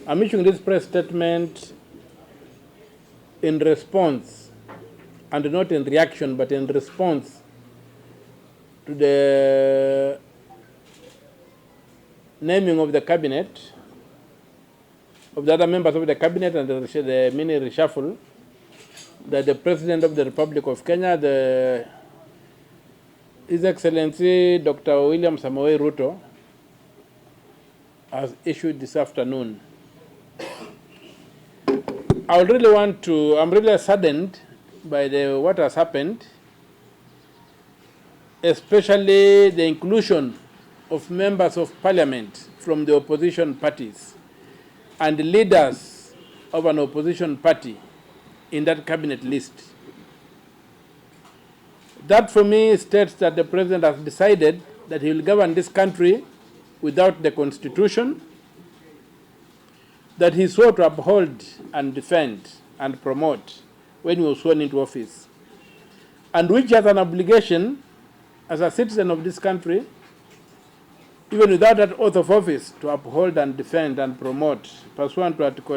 I'm issuing this press statement in response, and not in reaction, but in response to the naming of the cabinet, of the other members of the cabinet, and the mini reshuffle that the President of the Republic of Kenya, His Excellency Dr. William Wewe Ruto, has issued this afternoon. I'm really saddened by what has happened, especially the inclusion of members of parliament from the opposition parties and leaders of an opposition party in that cabinet list. That for me states that the president has decided that he will govern this country without the constitution, that he swore to uphold and defend and promote when he was sworn into office, and which has an obligation as a citizen of this country, even without that oath of office, to uphold and defend and promote pursuant to Article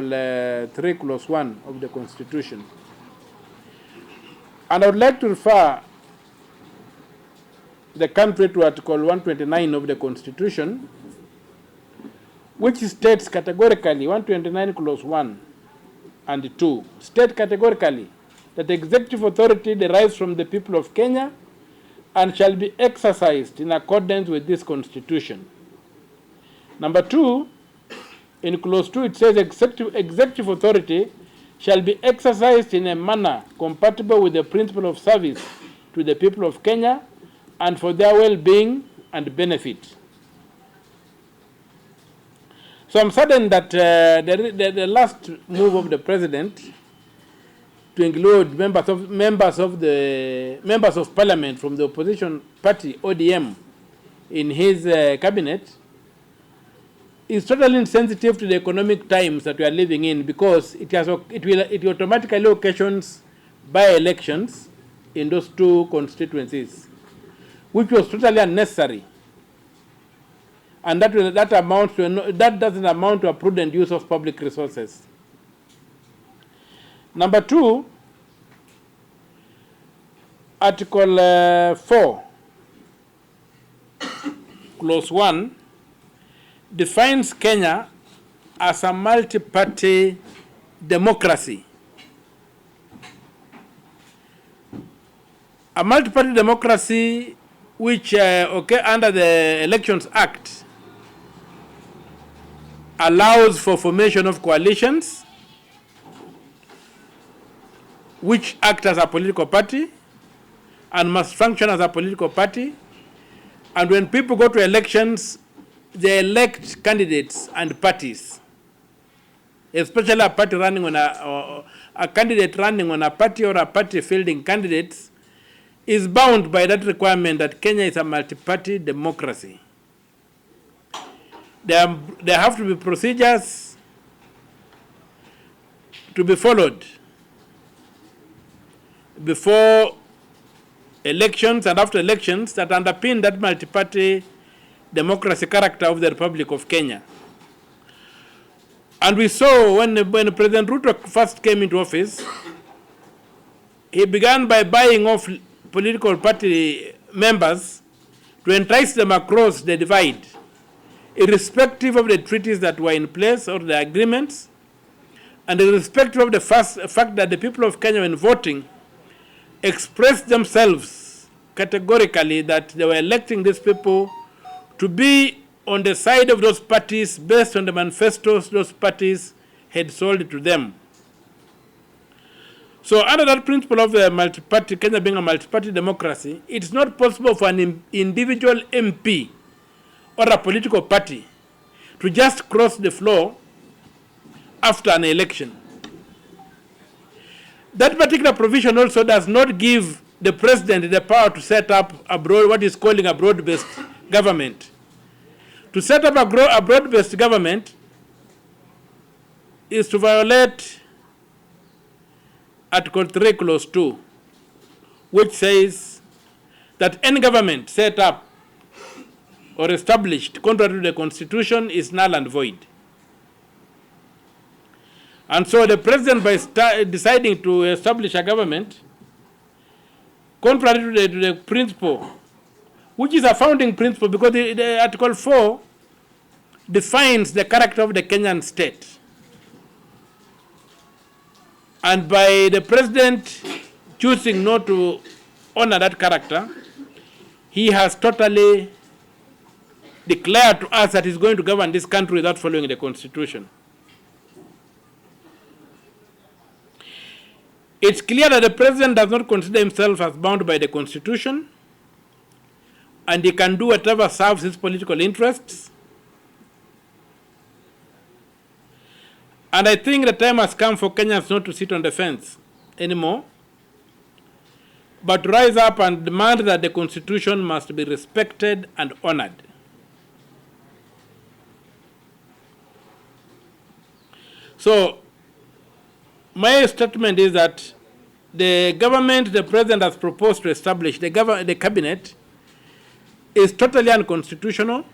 3, Clause 1 of the Constitution. And I would like to refer the country to Article 129 of the Constitution, which states categorically, 129 Clause 1 and 2, state categorically that executive authority derives from the people of Kenya and shall be exercised in accordance with this Constitution. Number 2, in Clause 2, it says executive authority shall be exercised in a manner compatible with the principle of service to the people of Kenya and for their well-being and benefit. So I'm saddened that the last move of the president to include members of parliament from the opposition party ODM in his cabinet is totally insensitive to the economic times that we are living in, because it automatically occasions by-elections in those two constituencies, which was totally unnecessary. And that doesn't amount to a prudent use of public resources. Number 2, Article 4, Clause 1, defines Kenya as a multi-party democracy. A multi-party democracy which, under the Elections Act, allows for formation of coalitions which act as a political party and must function as a political party. And when people go to elections, they elect candidates and parties, especially a party running on a candidate running on a party or a party fielding candidates is bound by that requirement that Kenya is a multi-party democracy. There have to be procedures to be followed before elections and after elections that underpin that multi-party democracy character of the Republic of Kenya. And we saw when President Ruto first came into office, he began by buying off political party members to entice them across the divide, irrespective of the treaties that were in place or the agreements, and irrespective of the fact that the people of Kenya, when voting, expressed themselves categorically that they were electing these people to be on the side of those parties based on the manifestos those parties had sold to them. So under that principle of multi-party, Kenya being a multi-party democracy, it's not possible for an individual MP or a political party to just cross the floor after an election. That particular provision also does not give the president the power to set up what is calling a broad-based government. To set up a broad-based government is to violate Article 3, Clause 2, which says that any government set up or established contrary to the Constitution is null and void. And so the president, by deciding to establish a government, contrary to the principle, which is a founding principle, because the Article 4 defines the character of the Kenyan state. And by the president choosing not to honor that character, he has totally declared to us that he's going to govern this country without following the Constitution. It's clear that the president does not consider himself as bound by the Constitution, and he can do whatever serves his political interests. And I think the time has come for Kenyans not to sit on the fence anymore, but to rise up and demand that the Constitution must be respected and honored. So, my statement is that the government the president has proposed to establish, the cabinet, is totally unconstitutional.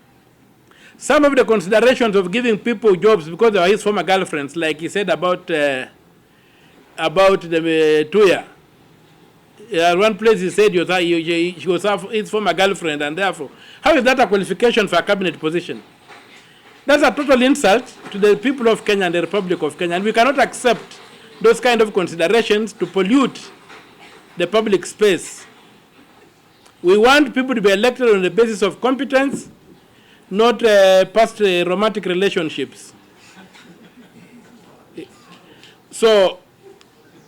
Some of the considerations of giving people jobs because they are his former girlfriends, like he said about the Tuya. At one place he said she was his former girlfriend, and therefore, how is that a qualification for a cabinet position? That's a total insult to the people of Kenya and the Republic of Kenya, and we cannot accept those kind of considerations to pollute the public space. We want people to be elected on the basis of competence, not past romantic relationships. So,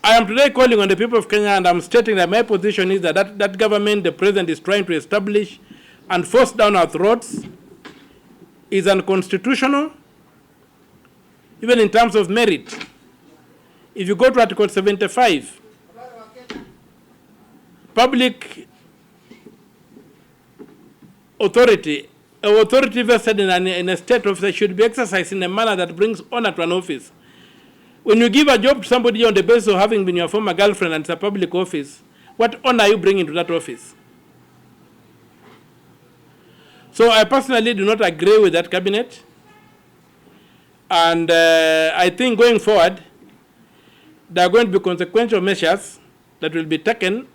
I am today calling on the people of Kenya, and I'm stating that my position is that that government the president is trying to establish and force down our throats is unconstitutional, even in terms of merit. If you go to Article 75, public authority vested in a state officer should be exercised in a manner that brings honor to an office. When you give a job to somebody on the basis of having been your former girlfriend and it's a public office, what honor are you bringing to that office? So I personally do not agree with that cabinet. And I think going forward, there are going to be consequential measures that will be taken.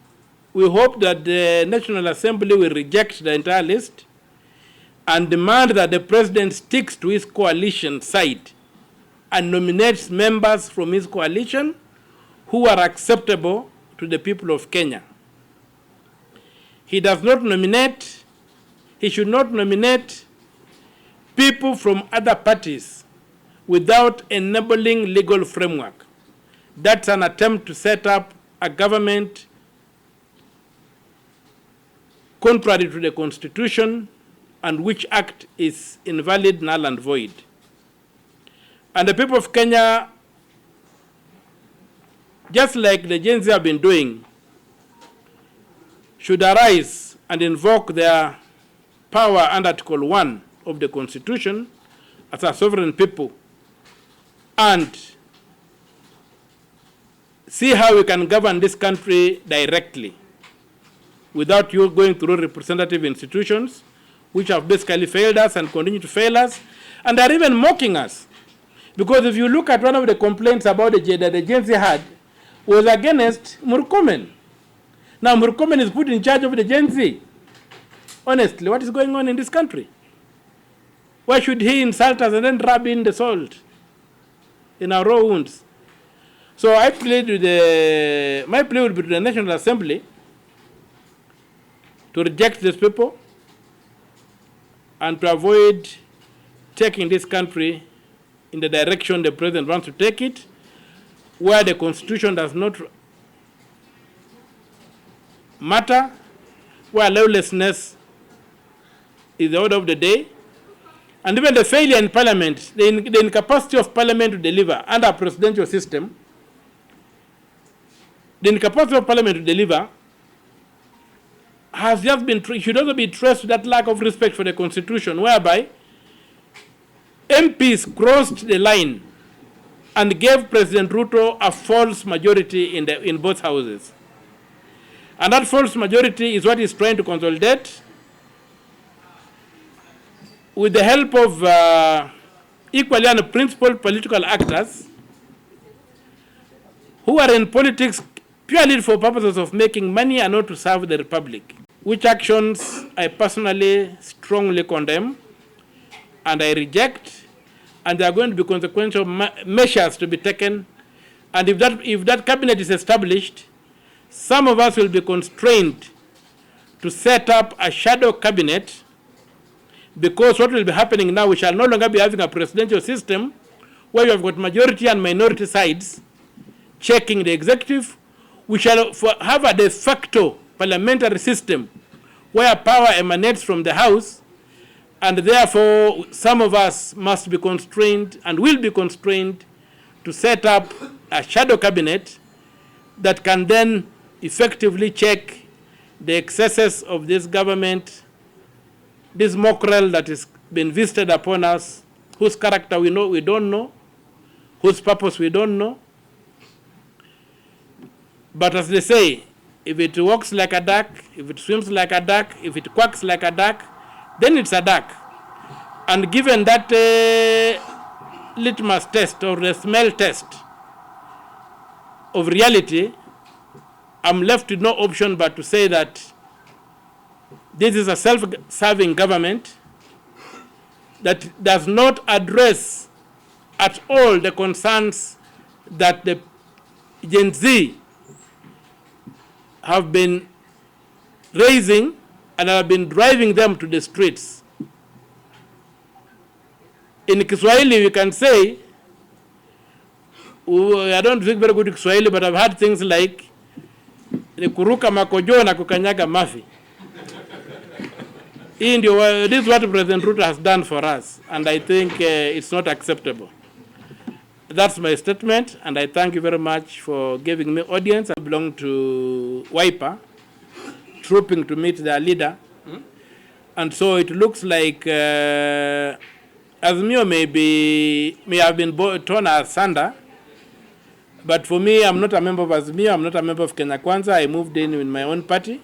We hope that the National Assembly will reject the entire list and demand that the president sticks to his coalition side and nominates members from his coalition who are acceptable to the people of Kenya. He should not nominate people from other parties without enabling legal framework. That's an attempt to set up a government contrary to the Constitution, and which act is invalid, null and void. And the people of Kenya, just like the Gen Z have been doing, should arise and invoke their power under Article 1 of the Constitution as a sovereign people and see how we can govern this country directly without you going through representative institutions, which have basically failed us and continue to fail us, and are even mocking us. Because if you look at one of the complaints about the Gen Z had, was against Murkomen. Now Murkomen is put in charge of the Gen Z. Honestly, what is going on in this country? Why should he insult us and then rub in the salt in our raw wounds? So I plead with my plea would be to the National Assembly to reject these people and to avoid taking this country in the direction the president wants to take it, where the Constitution does not matter, where lawlessness is the order of the day, and even the failure in Parliament, the incapacity of Parliament to deliver under a presidential system, the incapacity of Parliament to deliver has just been, should also be traced to that lack of respect for the Constitution, whereby MPs crossed the line and gave President Ruto a false majority in both houses. And that false majority is what he's trying to consolidate with the help of equally unprincipled political actors who are in politics purely for purposes of making money and not to serve the republic, which actions I personally strongly condemn and I reject, and there are going to be consequential measures to be taken. And if that cabinet is established, some of us will be constrained to set up a shadow cabinet, because what will be happening now, we shall no longer be having a presidential system where you have got majority and minority sides checking the executive. We shall have a de facto parliamentary system where power emanates from the House, and therefore some of us must be constrained and will be constrained to set up a shadow cabinet that can then effectively check the excesses of this government, this mockerel that has been visited upon us, whose character we don't know, whose purpose we don't know. But as they say, if it walks like a duck, if it swims like a duck, if it quacks like a duck, then it's a duck. And given that litmus test or the smell test of reality, I'm left with no option but to say that this is a self-serving government that does not address at all the concerns that the Gen Z have been raising and have been driving them to the streets. In Kiswahili, we can say, I don't speak very good Kiswahili, but I've heard things like, ni kuruka makojo na kukanyaga mafi. This is what President Ruto has done for us, and I think it's not acceptable. That's my statement, and I thank you very much for giving me audience. I belong to Wiper, trooping to meet their leader. And so it looks like Azimio may have been torn asunder, but for me, I'm not a member of Azimio, I'm not a member of Kenya Kwanza. I moved in my own party.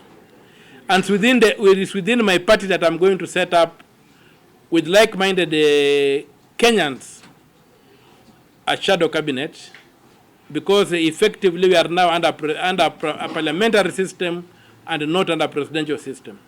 And it is within my party that I'm going to set up with like-minded Kenyans a shadow cabinet, because effectively we are now under a parliamentary system and not under a presidential system.